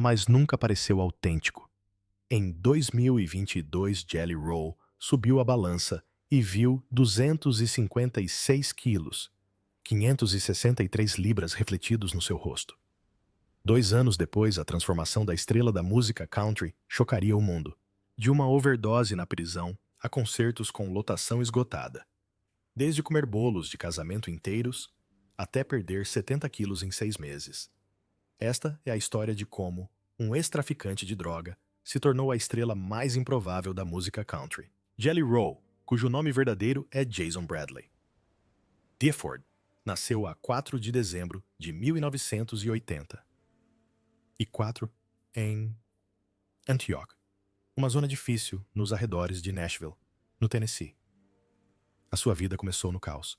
mas nunca pareceu autêntico. Em 2022, Jelly Roll subiu a balança e viu 256 quilos, 563 libras refletidos no seu rosto. 2 anos depois, a transformação da estrela da música country chocaria o mundo. De uma overdose na prisão a concertos com lotação esgotada. Desde comer bolos de casamento inteiros até perder 70 quilos em 6 meses. Esta é a história de como um ex-traficante de droga se tornou a estrela mais improvável da música country. Jelly Roll, cujo nome verdadeiro é Jason Bradley Difford, nasceu a 4 de dezembro de 1980 e 4 em Antioch, uma zona difícil nos arredores de Nashville, no Tennessee. A sua vida começou no caos.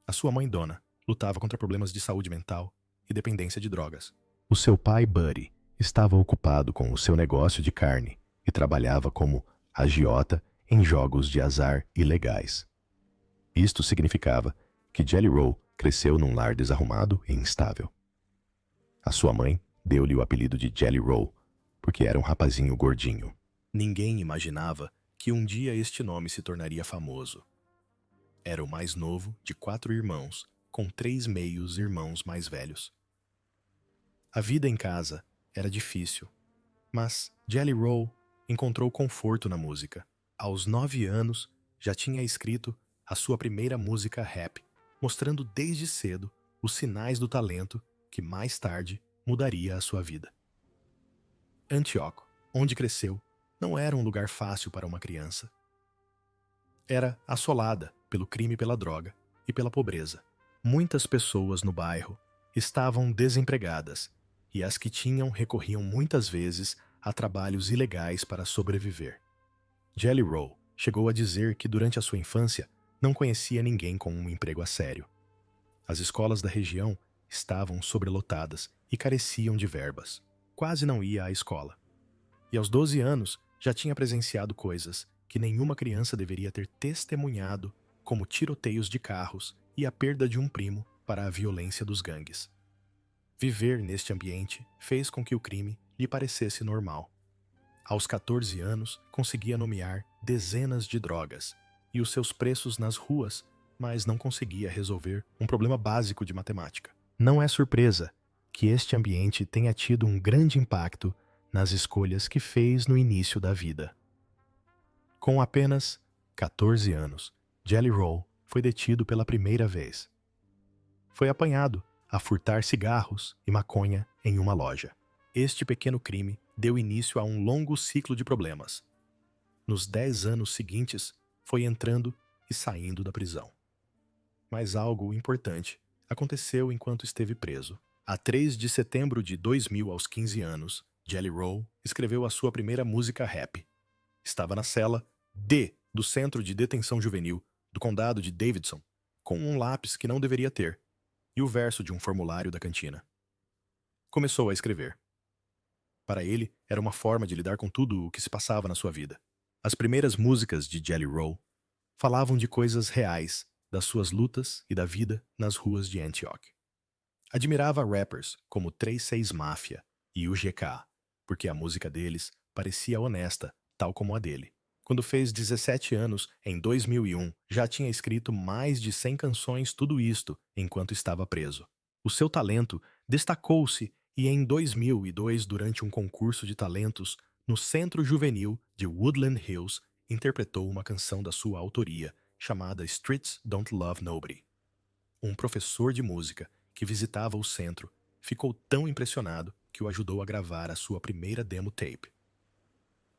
A sua mãe, Donna, lutava contra problemas de saúde mental e dependência de drogas. O seu pai, Buddy, estava ocupado com o seu negócio de carne e trabalhava como agiota em jogos de azar ilegais. Isto significava que Jelly Roll cresceu num lar desarrumado e instável. A sua mãe deu-lhe o apelido de Jelly Roll porque era um rapazinho gordinho. Ninguém imaginava que um dia este nome se tornaria famoso. Era o mais novo de 4 irmãos, com 3 meios-irmãos mais velhos. A vida em casa era difícil, mas Jelly Roll encontrou conforto na música. Aos 9 anos, já tinha escrito a sua primeira música rap, mostrando desde cedo os sinais do talento que mais tarde mudaria a sua vida. Antioch, onde cresceu, não era um lugar fácil para uma criança. Era assolada pelo crime e pela droga e pela pobreza. Muitas pessoas no bairro estavam desempregadas e as que tinham recorriam muitas vezes a trabalhos ilegais para sobreviver. Jelly Roll chegou a dizer que durante a sua infância não conhecia ninguém com um emprego a sério. As escolas da região estavam sobrelotadas e careciam de verbas. Quase não ia à escola. E aos 12 anos já tinha presenciado coisas que nenhuma criança deveria ter testemunhado, como tiroteios de carros e a perda de um primo para a violência dos gangues. Viver neste ambiente fez com que o crime lhe parecesse normal. Aos 14 anos, conseguia nomear dezenas de drogas e os seus preços nas ruas, mas não conseguia resolver um problema básico de matemática. Não é surpresa que este ambiente tenha tido um grande impacto nas escolhas que fez no início da vida. Com apenas 14 anos, Jelly Roll foi detido pela primeira vez. Foi apanhado a furtar cigarros e maconha em uma loja. Este pequeno crime deu início a um longo ciclo de problemas. Nos 10 anos seguintes, foi entrando e saindo da prisão. Mas algo importante aconteceu enquanto esteve preso. A 3 de setembro de 2000, aos 15 anos, Jelly Roll escreveu a sua primeira música rap. Estava na cela D do Centro de Detenção Juvenil do Condado de Davidson, com um lápis que não deveria ter e o verso de um formulário da cantina. Começou a escrever. Para ele, era uma forma de lidar com tudo o que se passava na sua vida. As primeiras músicas de Jelly Roll falavam de coisas reais, das suas lutas e da vida nas ruas de Antioch. Admirava rappers como 36 Mafia e UGK, porque a música deles parecia honesta, tal como a dele. Quando fez 17 anos, em 2001, já tinha escrito mais de 100 canções, tudo isto enquanto estava preso. O seu talento destacou-se e em 2002, durante um concurso de talentos no Centro Juvenil de Woodland Hills, interpretou uma canção da sua autoria, chamada Streets Don't Love Nobody. Um professor de música que visitava o centro ficou tão impressionado que o ajudou a gravar a sua primeira demo tape.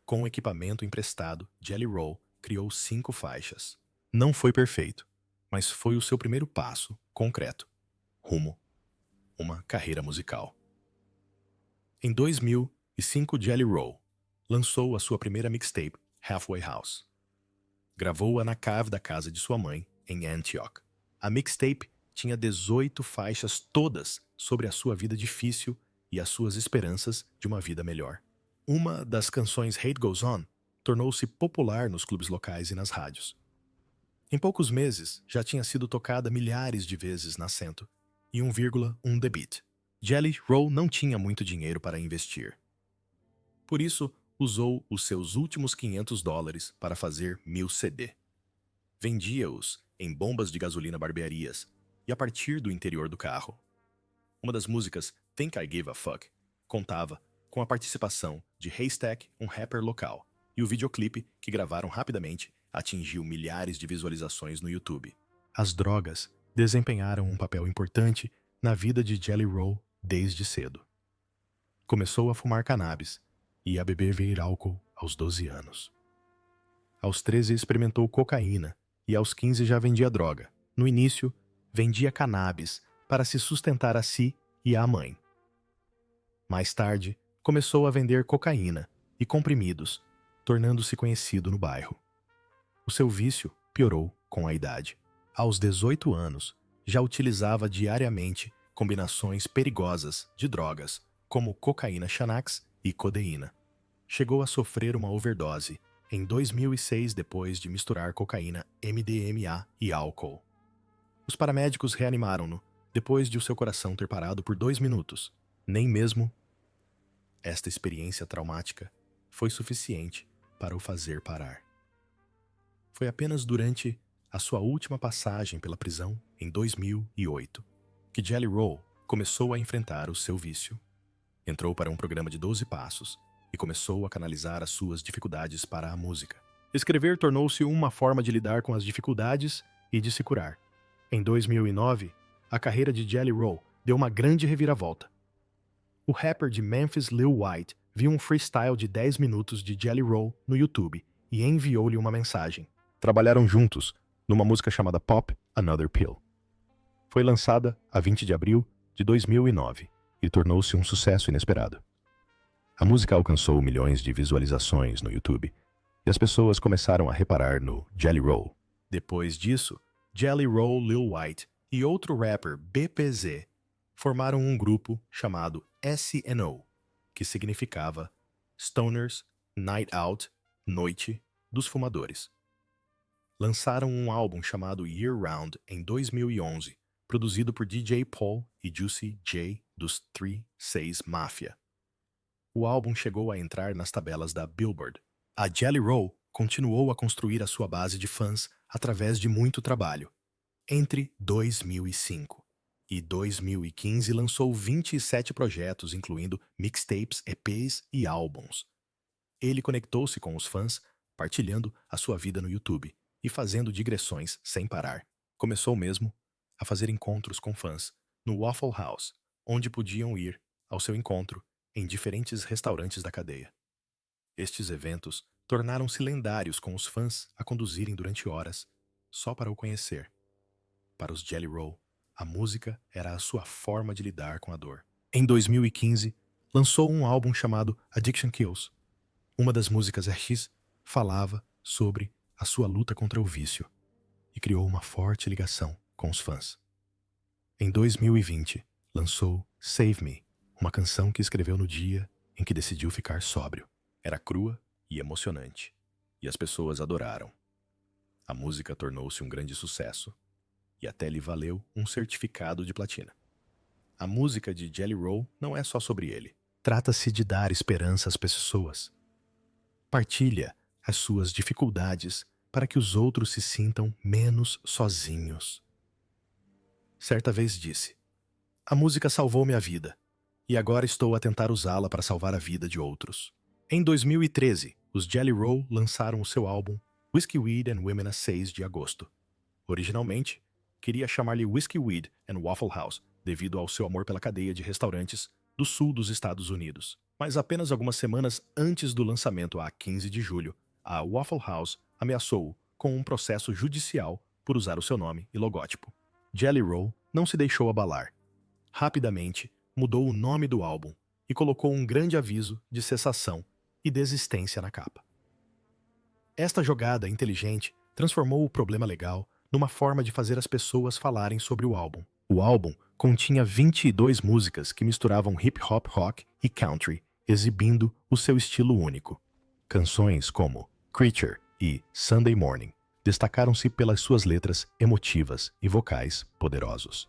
Com o equipamento emprestado, Jelly Roll criou 5 faixas. Não foi perfeito, mas foi o seu primeiro passo, concreto, rumo a uma carreira musical. Em 2005, Jelly Roll lançou a sua primeira mixtape, Halfway House. Gravou-a na cave da casa de sua mãe, em Antioch. A mixtape tinha 18 faixas, todas sobre a sua vida difícil e as suas esperanças de uma vida melhor. Uma das canções, Hate Goes On, tornou-se popular nos clubes locais e nas rádios. Em poucos meses, já tinha sido tocada milhares de vezes na 101,1 The Beat. Jelly Roll não tinha muito dinheiro para investir. Por isso, usou os seus últimos $500 para fazer 1000 CD. Vendia-os em bombas de gasolina barbearias e a partir do interior do carro. Uma das músicas, Think I Give a Fuck, contava com a participação de Haystack, um rapper local, e o videoclipe, que gravaram rapidamente, atingiu milhares de visualizações no YouTube. As drogas desempenharam um papel importante na vida de Jelly Roll desde cedo. Começou a fumar cannabis e a beber álcool aos 12 anos. Aos 13 experimentou cocaína e aos 15 já vendia droga. No início, vendia cannabis para se sustentar a si e à mãe. Mais tarde, começou a vender cocaína e comprimidos, tornando-se conhecido no bairro. O seu vício piorou com a idade. Aos 18 anos, já utilizava diariamente combinações perigosas de drogas, como cocaína Xanax e codeína. Chegou a sofrer uma overdose em 2006 depois de misturar cocaína, MDMA e álcool. Os paramédicos reanimaram-no depois de o seu coração ter parado por 2 minutos. Nem mesmo esta experiência traumática foi suficiente para o fazer parar. Foi apenas durante a sua última passagem pela prisão, em 2008, que Jelly Roll começou a enfrentar o seu vício. Entrou para um programa de 12 passos e começou a canalizar as suas dificuldades para a música. Escrever tornou-se uma forma de lidar com as dificuldades e de se curar. Em 2009, a carreira de Jelly Roll deu uma grande reviravolta. O rapper de Memphis Lil White viu um freestyle de 10 minutos de Jelly Roll no YouTube e enviou-lhe uma mensagem. Trabalharam juntos numa música chamada Pop Another Pill. Foi lançada a 20 de abril de 2009 e tornou-se um sucesso inesperado. A música alcançou milhões de visualizações no YouTube e as pessoas começaram a reparar no Jelly Roll. Depois disso, Jelly Roll Lil White e outro rapper, BPZ, formaram um grupo chamado SNO, que significava Stoners Night Out, Noite dos Fumadores. Lançaram um álbum chamado Year Round em 2011, produzido por DJ Paul e Juicy J dos 3-6 Mafia. O álbum chegou a entrar nas tabelas da Billboard. A Jelly Roll continuou a construir a sua base de fãs através de muito trabalho. Entre 2005 e 2015 lançou 27 projetos, incluindo mixtapes, EPs e álbuns. Ele conectou-se com os fãs, partilhando a sua vida no YouTube e fazendo digressões sem parar. Começou mesmo a fazer encontros com fãs no Waffle House, onde podiam ir ao seu encontro em diferentes restaurantes da cadeia. Estes eventos tornaram-se lendários, com os fãs a conduzirem durante horas só para o conhecer. Para os Jelly Roll, a música era a sua forma de lidar com a dor. Em 2015, lançou um álbum chamado Addiction Kills. Uma das músicas RX falava sobre a sua luta contra o vício e criou uma forte ligação com os fãs. Em 2020, lançou Save Me, uma canção que escreveu no dia em que decidiu ficar sóbrio. Era crua e emocionante, e as pessoas adoraram. A música tornou-se um grande sucesso e até lhe valeu um certificado de platina. A música de Jelly Roll não é só sobre ele. Trata-se de dar esperança às pessoas. Partilha as suas dificuldades para que os outros se sintam menos sozinhos. Certa vez disse: "A música salvou minha vida, e agora estou a tentar usá-la para salvar a vida de outros." Em 2013, os Jelly Roll lançaram o seu álbum Whiskey Weed and Women a 6 de agosto. Originalmente, queria chamar-lhe Whiskey Weed and Waffle House, devido ao seu amor pela cadeia de restaurantes do sul dos Estados Unidos. Mas apenas algumas semanas antes do lançamento, a 15 de julho, a Waffle House ameaçou-o com um processo judicial por usar o seu nome e logótipo. Jelly Roll não se deixou abalar. Rapidamente, mudou o nome do álbum e colocou um grande aviso de cessação e desistência na capa. Esta jogada inteligente transformou o problema legal numa forma de fazer as pessoas falarem sobre o álbum. O álbum continha 22 músicas que misturavam hip-hop, rock e country, exibindo o seu estilo único. Canções como Creature e Sunday Morning destacaram-se pelas suas letras emotivas e vocais poderosos.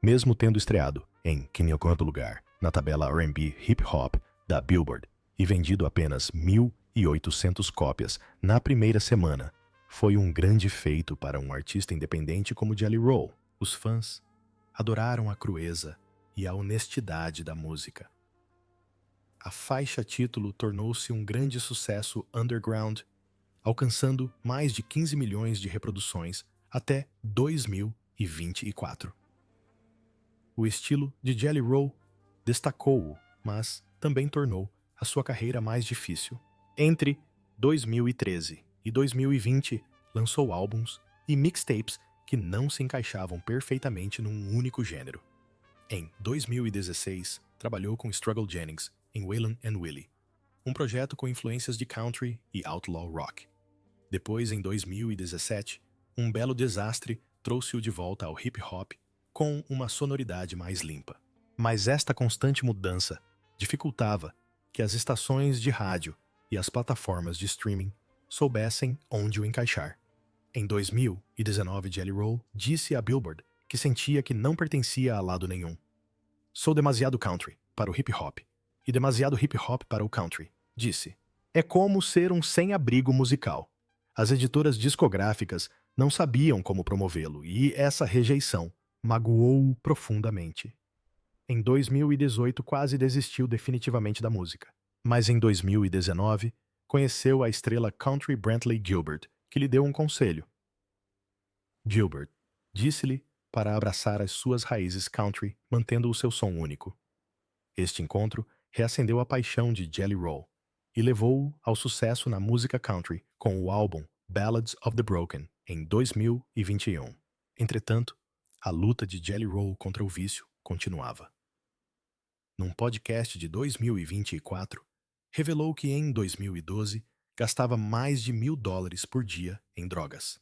Mesmo tendo estreado em quinto lugar na tabela R&B Hip Hop da Billboard e vendido apenas 1.800 cópias na primeira semana. Foi um grande feito para um artista independente como Jelly Roll. Os fãs adoraram a crueza e a honestidade da música. A faixa título tornou-se um grande sucesso underground, alcançando mais de 15 milhões de reproduções até 2024. O estilo de Jelly Roll destacou-o, mas também tornou a sua carreira mais difícil. Entre 2013 e 2020, lançou álbuns e mixtapes que não se encaixavam perfeitamente num único gênero. Em 2016, trabalhou com Struggle Jennings em Waylon and Willie, um projeto com influências de country e outlaw rock. Depois, em 2017, um belo desastre trouxe-o de volta ao hip hop com uma sonoridade mais limpa. Mas esta constante mudança dificultava que as estações de rádio e as plataformas de streaming soubessem onde o encaixar. Em 2019, Jelly Roll disse a Billboard que sentia que não pertencia a lado nenhum. "Sou demasiado country para o hip hop e demasiado hip hop para o country", disse. "É como ser um sem-abrigo musical. As editoras discográficas não sabiam como promovê-lo e essa rejeição magoou-o profundamente." Em 2018, quase desistiu definitivamente da música. Mas em 2019, conheceu a estrela country Brantley Gilbert, que lhe deu um conselho. Gilbert disse-lhe para abraçar as suas raízes country, mantendo o seu som único. Este encontro reacendeu a paixão de Jelly Roll e levou-o ao sucesso na música country com o álbum Ballads of the Broken, em 2021. Entretanto, a luta de Jelly Roll contra o vício continuava. Num podcast de 2024, revelou que em 2012 gastava mais de $1.000 por dia em drogas.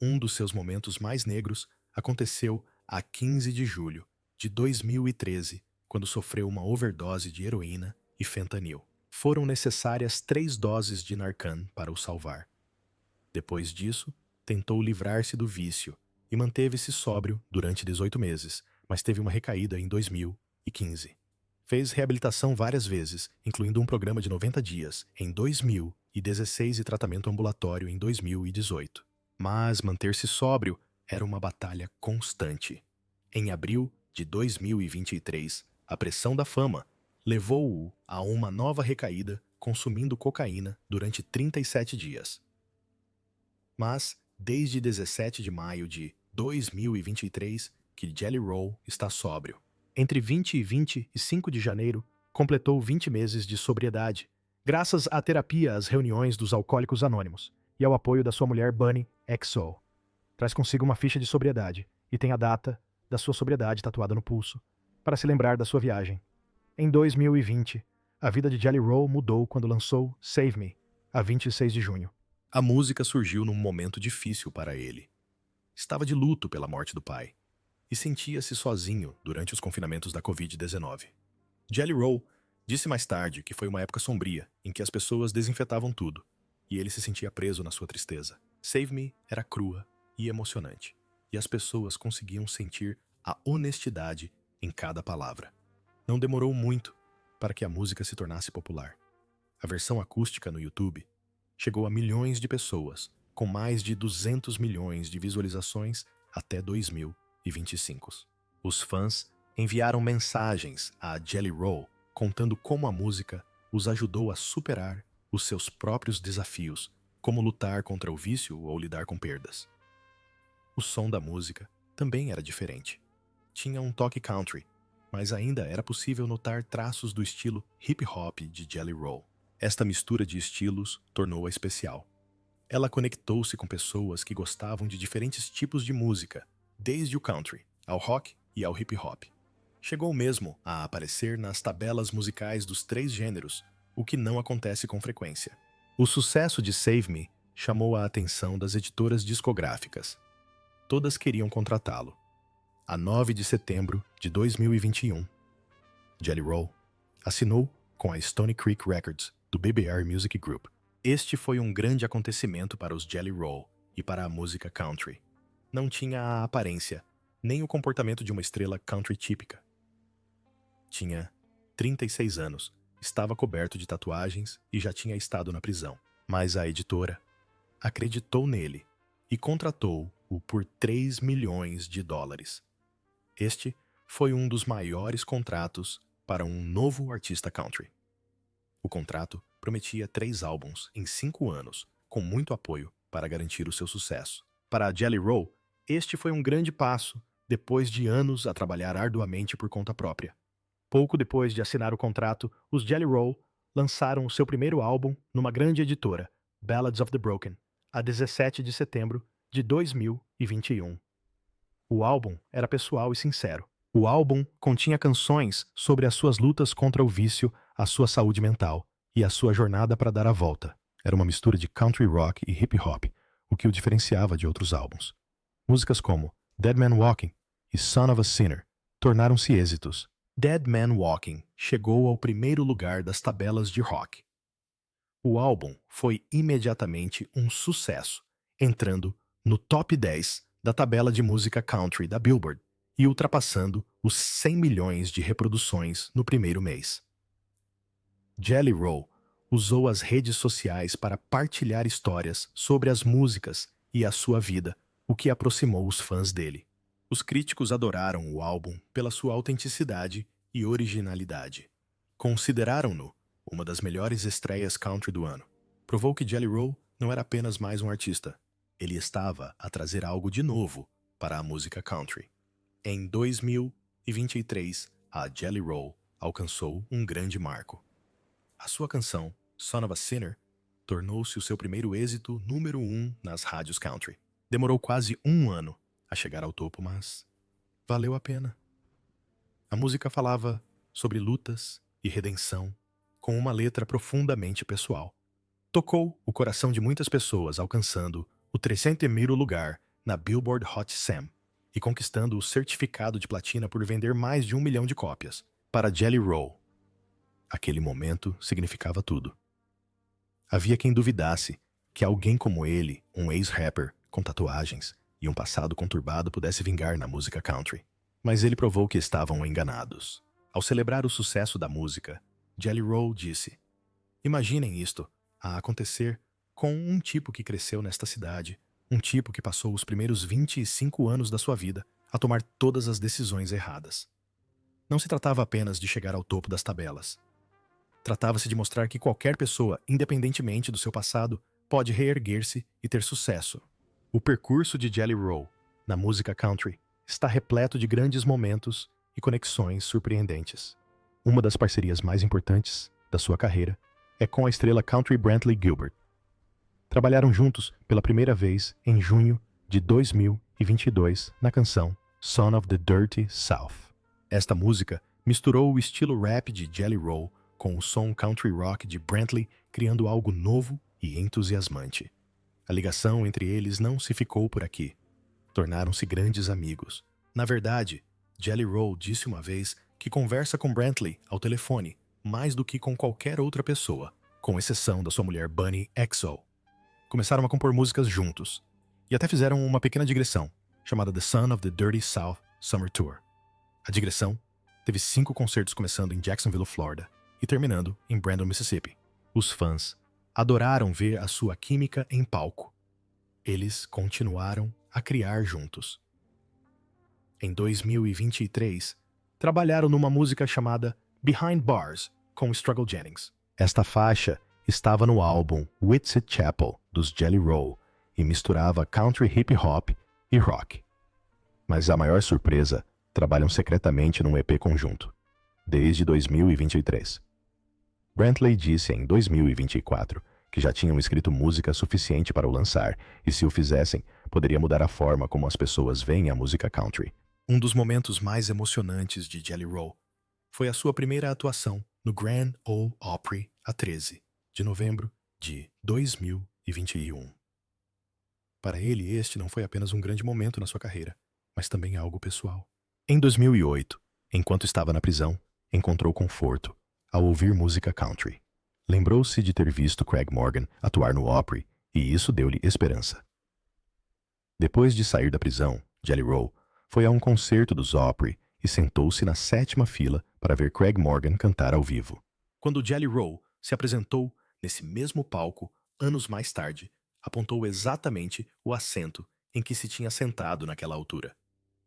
Um dos seus momentos mais negros aconteceu a 15 de julho de 2013, quando sofreu uma overdose de heroína e fentanil. Foram necessárias 3 doses de Narcan para o salvar. Depois disso, tentou livrar-se do vício e manteve-se sóbrio durante 18 meses, mas teve uma recaída em 2015. Fez reabilitação várias vezes, incluindo um programa de 90 dias em 2016 e tratamento ambulatório em 2018. Mas manter-se sóbrio era uma batalha constante. Em abril de 2023, a pressão da fama levou-o a uma nova recaída, consumindo cocaína durante 37 dias. Mas, desde 17 de maio de 2023, que Jelly Roll está sóbrio. Entre 20 e 25 de janeiro, completou 20 meses de sobriedade, graças à terapia às reuniões dos Alcoólicos Anônimos e ao apoio da sua mulher Bunny XO. Traz consigo uma ficha de sobriedade e tem a data da sua sobriedade tatuada no pulso, para se lembrar da sua viagem. Em 2020, a vida de Jelly Roll mudou quando lançou Save Me, a 26 de junho. A música surgiu num momento difícil para ele. Estava de luto pela morte do pai e sentia-se sozinho durante os confinamentos da Covid-19. Jelly Roll disse mais tarde que foi uma época sombria em que as pessoas desinfetavam tudo e ele se sentia preso na sua tristeza. Save Me era crua e emocionante, e as pessoas conseguiam sentir a honestidade em cada palavra. Não demorou muito para que a música se tornasse popular. A versão acústica no YouTube chegou a milhões de pessoas, com mais de 200 milhões de visualizações até 2025. Os fãs enviaram mensagens a Jelly Roll contando como a música os ajudou a superar os seus próprios desafios, como lutar contra o vício ou lidar com perdas. O som da música também era diferente. Tinha um toque country, mas ainda era possível notar traços do estilo hip hop de Jelly Roll. Esta mistura de estilos tornou-a especial. Ela conectou-se com pessoas que gostavam de diferentes tipos de música, desde o country, ao rock e ao hip hop. Chegou mesmo a aparecer nas tabelas musicais dos 3 gêneros, o que não acontece com frequência. O sucesso de Save Me chamou a atenção das editoras discográficas. Todas queriam contratá-lo. A 9 de setembro de 2021, Jelly Roll assinou com a Stony Creek Records, do BBR Music Group. Este foi um grande acontecimento para os Jelly Roll e para a música country. Não tinha a aparência, nem o comportamento de uma estrela country típica. Tinha 36 anos, estava coberto de tatuagens e já tinha estado na prisão. Mas a editora acreditou nele e contratou-o por 3 milhões de dólares. Este foi um dos maiores contratos para um novo artista country. O contrato prometia 3 álbuns em 5 anos, com muito apoio para garantir o seu sucesso. Para Jelly Roll, este foi um grande passo depois de anos a trabalhar arduamente por conta própria. Pouco depois de assinar o contrato, os Jelly Roll lançaram o seu primeiro álbum numa grande editora, Ballads of the Broken, a 17 de setembro de 2021. O álbum era pessoal e sincero. O álbum continha canções sobre as suas lutas contra o vício, a sua saúde mental e a sua jornada para dar a volta. Era uma mistura de country rock e hip hop, o que o diferenciava de outros álbuns. Músicas como Dead Man Walking e Son of a Sinner tornaram-se êxitos. Dead Man Walking chegou ao primeiro lugar das tabelas de rock. O álbum foi imediatamente um sucesso, entrando no top 10 da tabela de música country da Billboard e ultrapassando os 100 milhões de reproduções no primeiro mês. Jelly Roll usou as redes sociais para partilhar histórias sobre as músicas e a sua vida, o que aproximou os fãs dele. Os críticos adoraram o álbum pela sua autenticidade e originalidade. Consideraram-no uma das melhores estreias country do ano. Provou que Jelly Roll não era apenas mais um artista. Ele estava a trazer algo de novo para a música country. Em 2023, a Jelly Roll alcançou um grande marco. A sua canção, Son of a Sinner, tornou-se o seu primeiro êxito número 1 nas rádios country. Demorou quase um ano a chegar ao topo, mas valeu a pena. A música falava sobre lutas e redenção, com uma letra profundamente pessoal. Tocou o coração de muitas pessoas, alcançando o 300º lugar na Billboard Hot 100 e conquistando o certificado de platina por vender mais de 1 milhão de cópias. Para Jelly Roll, aquele momento significava tudo. Havia quem duvidasse que alguém como ele, um ex-rapper com tatuagens e um passado conturbado, pudesse vingar na música country. Mas ele provou que estavam enganados. Ao celebrar o sucesso da música, Jelly Roll disse: "Imaginem isto a acontecer com um tipo que cresceu nesta cidade, um tipo que passou os primeiros 25 anos da sua vida a tomar todas as decisões erradas. Não se tratava apenas de chegar ao topo das tabelas. Tratava-se de mostrar que qualquer pessoa, independentemente do seu passado, pode reerguer-se e ter sucesso." O percurso de Jelly Roll na música country está repleto de grandes momentos e conexões surpreendentes. Uma das parcerias mais importantes da sua carreira é com a estrela country Brantley Gilbert. Trabalharam juntos pela primeira vez em junho de 2022 na canção Son of the Dirty South. Esta música misturou o estilo rap de Jelly Roll com o som country rock de Brantley, criando algo novo e entusiasmante. A ligação entre eles não se ficou por aqui. Tornaram-se grandes amigos. Na verdade, Jelly Roll disse uma vez que conversa com Brantley ao telefone mais do que com qualquer outra pessoa, com exceção da sua mulher Bunny XO. Começaram a compor músicas juntos, e até fizeram uma pequena digressão, chamada The Son of the Dirty South Summer Tour. A digressão teve 5 concertos, começando em Jacksonville, Flórida, e terminando em Brandon, Mississippi. Os fãs adoraram ver a sua química em palco. Eles continuaram a criar juntos. Em 2023, trabalharam numa música chamada Behind Bars com Struggle Jennings. Esta faixa estava no álbum Whitsett Chapel dos Jelly Roll e misturava country hip hop e rock. Mas a maior surpresa, trabalham secretamente num EP conjunto, desde 2023. Brantley disse em 2024 que já tinham escrito música suficiente para o lançar, e se o fizessem, poderia mudar a forma como as pessoas veem a música country. Um dos momentos mais emocionantes de Jelly Roll foi a sua primeira atuação no Grand Ole Opry a 13 de novembro de 2021. Para ele, este não foi apenas um grande momento na sua carreira, mas também algo pessoal. Em 2008, enquanto estava na prisão, encontrou conforto ao ouvir música country. Lembrou-se de ter visto Craig Morgan atuar no Opry, e isso deu-lhe esperança. Depois de sair da prisão, Jelly Roll foi a um concerto dos Opry e sentou-se na 7ª fila para ver Craig Morgan cantar ao vivo. Quando Jelly Roll se apresentou nesse mesmo palco anos mais tarde, apontou exatamente o assento em que se tinha sentado naquela altura.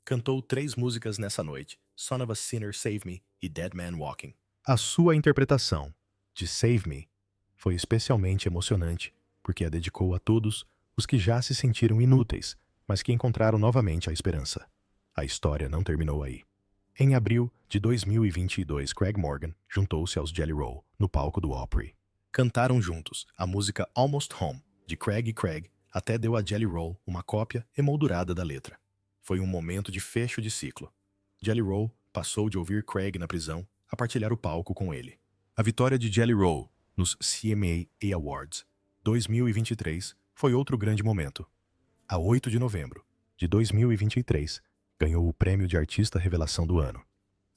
Cantou 3 músicas nessa noite, Son of a Sinner Save Me e Dead Man Walking. A sua interpretação de Save Me foi especialmente emocionante, porque a dedicou a todos os que já se sentiram inúteis, mas que encontraram novamente a esperança. A história não terminou aí. Em abril de 2022, Craig Morgan juntou-se aos Jelly Roll no palco do Opry. Cantaram juntos a música Almost Home, de Craig e Craig até deu a Jelly Roll uma cópia emoldurada da letra. Foi um momento de fecho de ciclo. Jelly Roll passou de ouvir Craig na prisão a partilhar o palco com ele. A vitória de Jelly Roll nos CMA Awards 2023 foi outro grande momento. A 8 de novembro de 2023, ganhou o prêmio de Artista Revelação do Ano.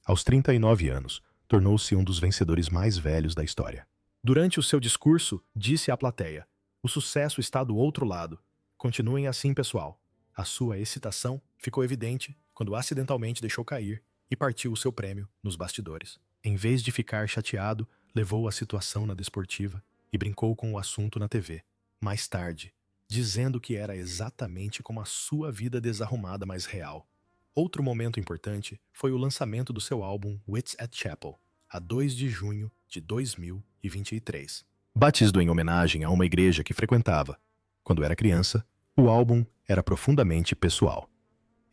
Aos 39 anos, tornou-se um dos vencedores mais velhos da história. Durante o seu discurso, disse à plateia: "O sucesso está do outro lado. Continuem assim, pessoal." A sua excitação ficou evidente quando acidentalmente deixou cair e partiu o seu prêmio nos bastidores. Em vez de ficar chateado, levou a situação na desportiva e brincou com o assunto na TV. Mais tarde, dizendo que era exatamente como a sua vida desarrumada mais real. Outro momento importante foi o lançamento do seu álbum Wits at Chapel, a 2 de junho de 2023. Batido em homenagem a uma igreja que frequentava. Quando era criança, o álbum era profundamente pessoal.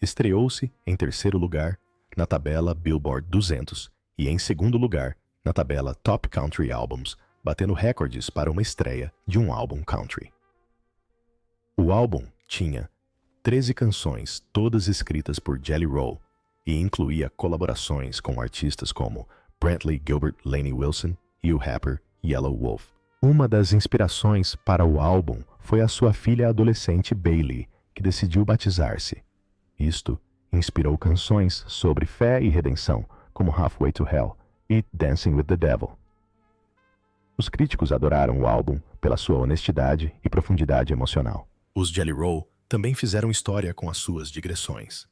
Estreou-se em 3º lugar na tabela Billboard 200 e em 2º lugar na tabela Top Country Albums, batendo recordes para uma estreia de um álbum country. O álbum tinha 13 canções, todas escritas por Jelly Roll, e incluía colaborações com artistas como Brantley Gilbert, Lainey Wilson e o rapper Yellow Wolf. Uma das inspirações para o álbum foi a sua filha adolescente Bailey, que decidiu batizar-se. Isto inspirou canções sobre fé e redenção, como Halfway to Hell e Dancing with the Devil. Os críticos adoraram o álbum pela sua honestidade e profundidade emocional. Os Jelly Roll também fizeram história com as suas digressões.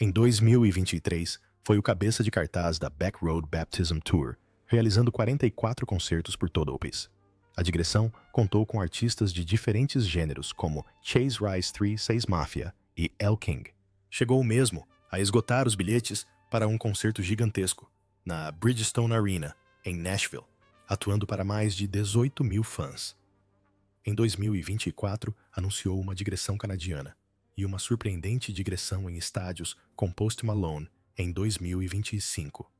Em 2023, foi o cabeça de cartaz da Backroad Baptism Tour, realizando 44 concertos por todo o país. A digressão contou com artistas de diferentes gêneros, como Chase Rice 3 Says Mafia e El King. Chegou mesmo a esgotar os bilhetes para um concerto gigantesco, na Bridgestone Arena, em Nashville, atuando para mais de 18 mil fãs. Em 2024, anunciou uma digressão canadiana e uma surpreendente digressão em estádios com Post Malone em 2025.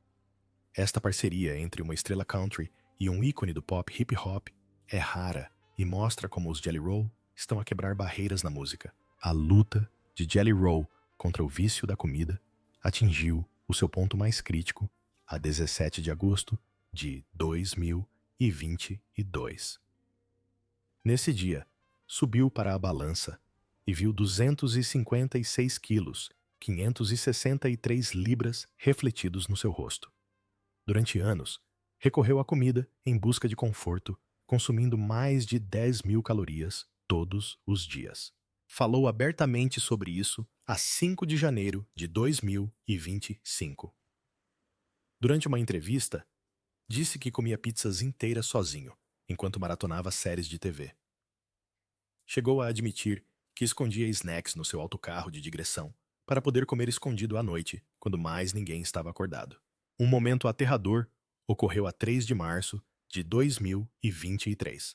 Esta parceria entre uma estrela country e um ícone do pop hip hop é rara e mostra como os Jelly Roll estão a quebrar barreiras na música. A luta de Jelly Roll contra o vício da comida atingiu o seu ponto mais crítico a 17 de agosto de 2022. Nesse dia, subiu para a balança e viu 256 quilos, 563 libras refletidos no seu rosto. Durante anos, recorreu à comida em busca de conforto, consumindo mais de 10 mil calorias todos os dias. Falou abertamente sobre isso a 5 de janeiro de 2025. Durante uma entrevista, disse que comia pizzas inteiras sozinho, enquanto maratonava séries de TV. Chegou a admitir que escondia snacks no seu autocarro de digressão para poder comer escondido à noite, quando mais ninguém estava acordado. Um momento aterrador ocorreu a 3 de março de 2023.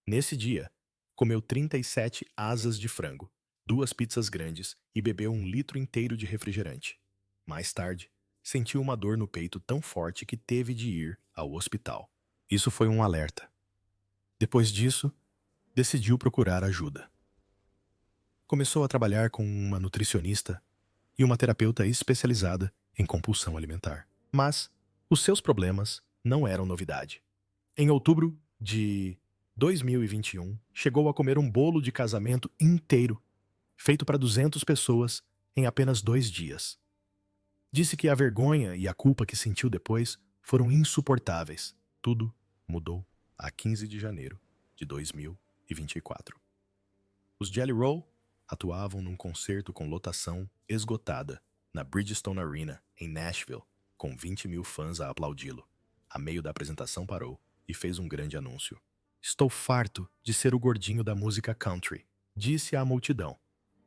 Nesse dia, comeu 37 asas de frango, 2 pizzas grandes e bebeu 1 litro inteiro de refrigerante. Mais tarde, sentiu uma dor no peito tão forte que teve de ir ao hospital. Isso foi um alerta. Depois disso, decidiu procurar ajuda. Começou a trabalhar com uma nutricionista e uma terapeuta especializada em compulsão alimentar. Mas os seus problemas não eram novidade. Em outubro de 2021, chegou a comer um bolo de casamento inteiro, feito para 200 pessoas, em apenas 2 dias. Disse que a vergonha e a culpa que sentiu depois foram insuportáveis. Tudo mudou a 15 de janeiro de 2024. Os Jelly Roll atuavam num concerto com lotação esgotada na Bridgestone Arena, em Nashville, com 20 mil fãs a aplaudi-lo. A meio da apresentação parou e fez um grande anúncio. Estou farto de ser o gordinho da música country, disse à multidão.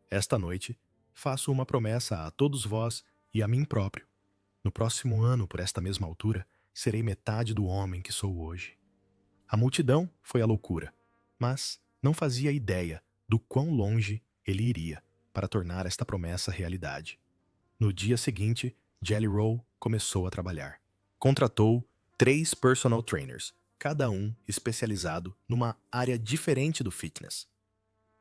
Esta noite, faço uma promessa a todos vós e a mim próprio. No próximo ano, por esta mesma altura, serei metade do homem que sou hoje. A multidão foi à loucura, mas não fazia ideia do quão longe ele iria para tornar esta promessa realidade. No dia seguinte, Jelly Roll começou a trabalhar. Contratou 3 personal trainers, cada um especializado numa área diferente do fitness.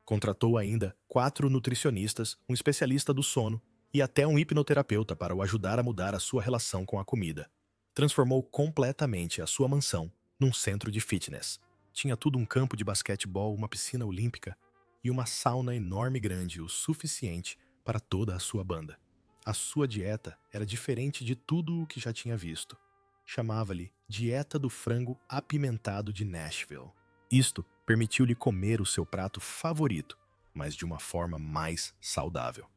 Contratou ainda 4 nutricionistas, um especialista do sono e até um hipnoterapeuta para o ajudar a mudar a sua relação com a comida. Transformou completamente a sua mansão num centro de fitness. Tinha tudo: um campo de basquetebol, uma piscina olímpica e uma sauna enorme grande o suficiente para toda a sua banda. A sua dieta era diferente de tudo o que já tinha visto. Chamava-lhe Dieta do Frango Apimentado de Nashville. Isto permitiu-lhe comer o seu prato favorito, mas de uma forma mais saudável.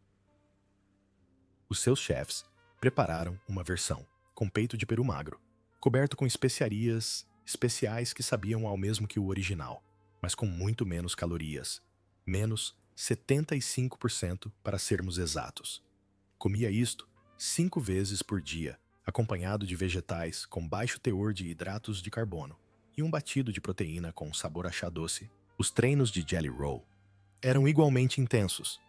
Os seus chefes prepararam uma versão com peito de peru magro, coberto com especiarias especiais que sabiam ao mesmo que o original, mas com muito menos calorias, menos 75% para sermos exatos. Comia isto 5 vezes por dia, acompanhado de vegetais com baixo teor de hidratos de carbono e um batido de proteína com sabor a chá doce. Os treinos de Jelly Roll eram igualmente intensos.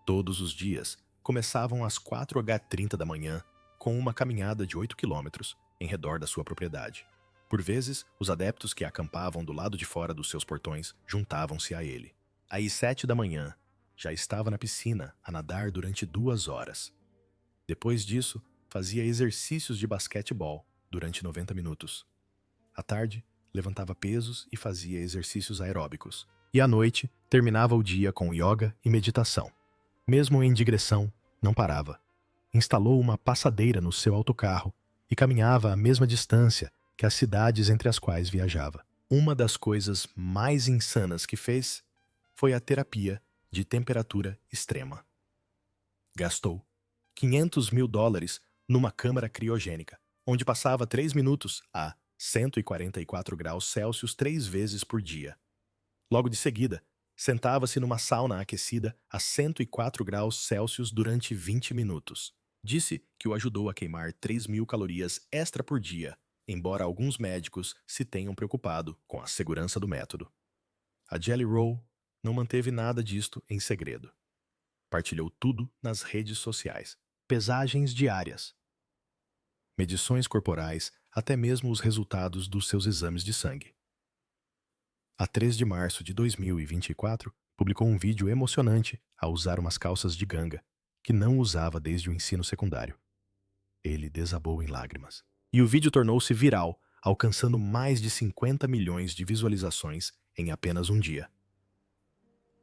Todos os dias começavam às 4h30 da manhã com uma caminhada de 8 quilômetros em redor da sua propriedade. Por vezes, os adeptos que acampavam do lado de fora dos seus portões juntavam-se a ele. Às 7 da manhã, já estava na piscina a nadar durante 2 horas. Depois disso, fazia exercícios de basquetebol durante 90 minutos. À tarde, levantava pesos e fazia exercícios aeróbicos. E à noite, terminava o dia com yoga e meditação. Mesmo em digressão, não parava. Instalou uma passadeira no seu autocarro e caminhava a mesma distância que as cidades entre as quais viajava. Uma das coisas mais insanas que fez foi a terapia de temperatura extrema. Gastou $500 mil numa câmara criogênica, onde passava 3 minutos a 144 graus Celsius 3 vezes por dia. Logo de seguida, sentava-se numa sauna aquecida a 104 graus Celsius durante 20 minutos. Disse que o ajudou a queimar 3.000 calorias extra por dia, embora alguns médicos se tenham preocupado com a segurança do método. A Jelly Roll não manteve nada disto em segredo. Partilhou tudo nas redes sociais. Pesagens diárias, medições corporais, até mesmo os resultados dos seus exames de sangue. A 3 de março de 2024, publicou um vídeo emocionante ao usar umas calças de ganga que não usava desde o ensino secundário. Ele desabou em lágrimas. E o vídeo tornou-se viral, alcançando mais de 50 milhões de visualizações em apenas um dia.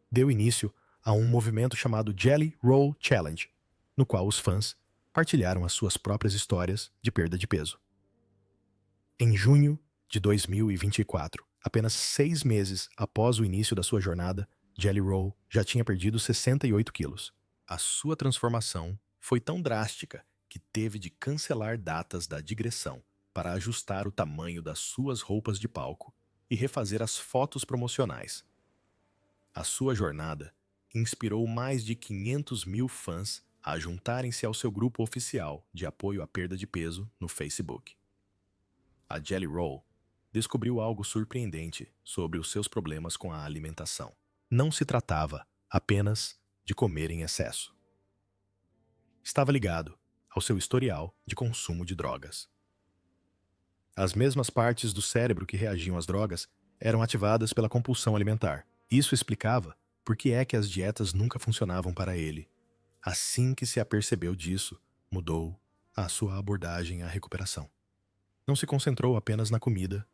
Deu início a um movimento chamado Jelly Roll Challenge, no qual os fãs partilharam as suas próprias histórias de perda de peso. Em junho de 2024, apenas 6 meses após o início da sua jornada, Jelly Roll já tinha perdido 68 quilos. A sua transformação foi tão drástica que teve de cancelar datas da digressão para ajustar o tamanho das suas roupas de palco e refazer as fotos promocionais. A sua jornada inspirou mais de 500 mil fãs a juntarem-se ao seu grupo oficial de apoio à perda de peso no Facebook. A Jelly Roll descobriu algo surpreendente sobre os seus problemas com a alimentação. Não se tratava apenas de comer em excesso. Estava ligado ao seu historial de consumo de drogas. As mesmas partes do cérebro que reagiam às drogas eram ativadas pela compulsão alimentar. Isso explicava por que é que as dietas nunca funcionavam para ele. Assim que se apercebeu disso, mudou a sua abordagem à recuperação. Não se concentrou apenas na comida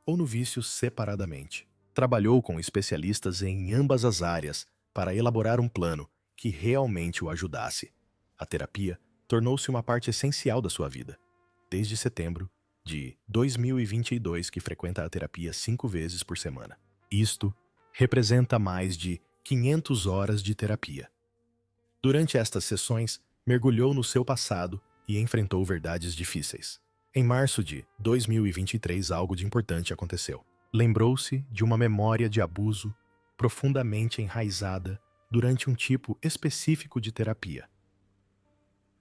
ou no vício separadamente. Trabalhou com especialistas em ambas as áreas para elaborar um plano que realmente o ajudasse. A terapia tornou-se uma parte essencial da sua vida. Desde setembro de 2022 que frequenta a terapia 5 vezes por semana. Isto representa mais de 500 horas de terapia. Durante estas sessões, mergulhou no seu passado e enfrentou verdades difíceis. Em março de 2023, algo de importante aconteceu. Lembrou-se de uma memória de abuso profundamente enraizada durante um tipo específico de terapia.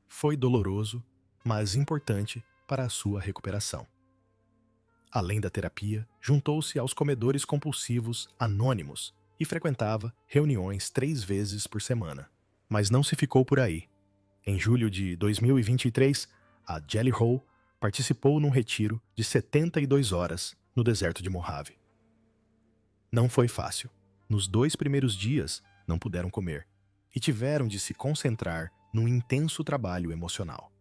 Foi doloroso, mas importante para a sua recuperação. Além da terapia, juntou-se aos comedores compulsivos anônimos e frequentava reuniões 3 vezes por semana. Mas não se ficou por aí. Em julho de 2023, a Jelly Roll participou num retiro de 72 horas no deserto de Mojave. Não foi fácil. Nos 2 primeiros dias, não puderam comer e tiveram de se concentrar num intenso trabalho emocional.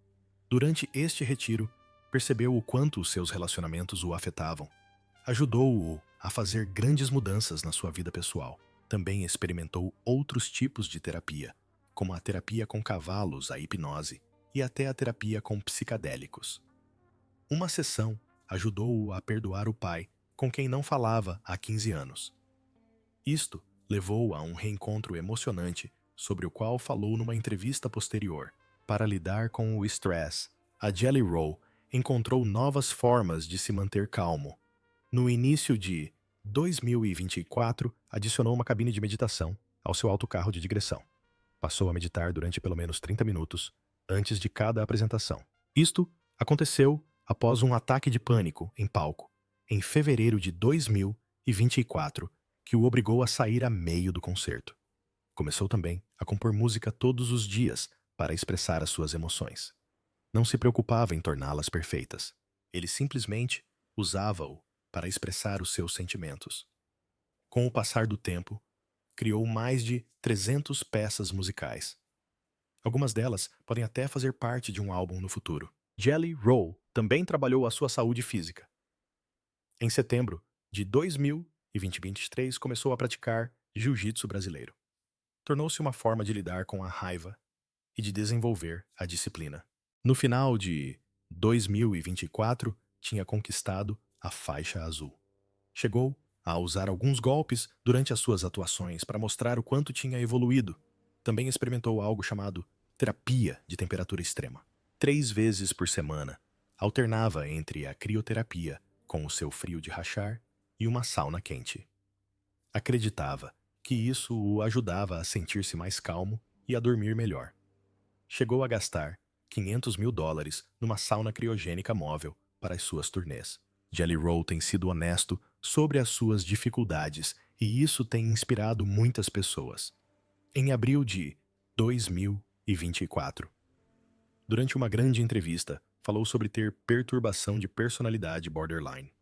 Durante este retiro, percebeu o quanto os seus relacionamentos o afetavam. Ajudou-o a fazer grandes mudanças na sua vida pessoal. Também experimentou outros tipos de terapia, como a terapia com cavalos, a hipnose e até a terapia com psicadélicos. Uma sessão ajudou-o a perdoar o pai, com quem não falava há 15 anos. Isto levou a um reencontro emocionante, sobre o qual falou numa entrevista posterior. Para lidar com o estresse, a Jelly Roll encontrou novas formas de se manter calmo. No início de 2024, adicionou uma cabine de meditação ao seu autocarro de digressão. Passou a meditar durante pelo menos 30 minutos antes de cada apresentação. Isto aconteceu após um ataque de pânico em palco, em fevereiro de 2024, que o obrigou a sair a meio do concerto. Começou também a compor música todos os dias para expressar as suas emoções. Não se preocupava em torná-las perfeitas. Ele simplesmente usava-o para expressar os seus sentimentos. Com o passar do tempo, criou mais de 300 peças musicais. Algumas delas podem até fazer parte de um álbum no futuro. Jelly Roll também trabalhou a sua saúde física. Em setembro de 2023, começou a praticar jiu-jitsu brasileiro. Tornou-se uma forma de lidar com a raiva e de desenvolver a disciplina. No final de 2024, tinha conquistado a faixa azul. Chegou a usar alguns golpes durante as suas atuações para mostrar o quanto tinha evoluído. Também experimentou algo chamado terapia de temperatura extrema. 3 vezes por semana, alternava entre a crioterapia, com o seu frio de rachar, e uma sauna quente. Acreditava que isso o ajudava a sentir-se mais calmo e a dormir melhor. Chegou a gastar $500 mil numa sauna criogênica móvel para as suas turnês. Jelly Roll tem sido honesto sobre as suas dificuldades e isso tem inspirado muitas pessoas. Em abril de 2024, durante uma grande entrevista, falou sobre ter perturbação de personalidade borderline.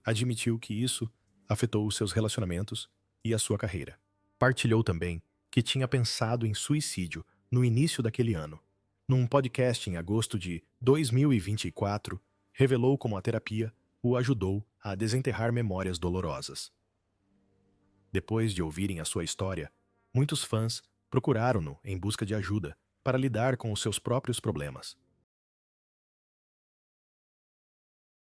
Admitiu que isso afetou os seus relacionamentos e a sua carreira. Partilhou também que tinha pensado em suicídio no início daquele ano. Num podcast em agosto de 2024, revelou como a terapia o ajudou a desenterrar memórias dolorosas. Depois de ouvirem a sua história, muitos fãs procuraram-no em busca de ajuda para lidar com os seus próprios problemas.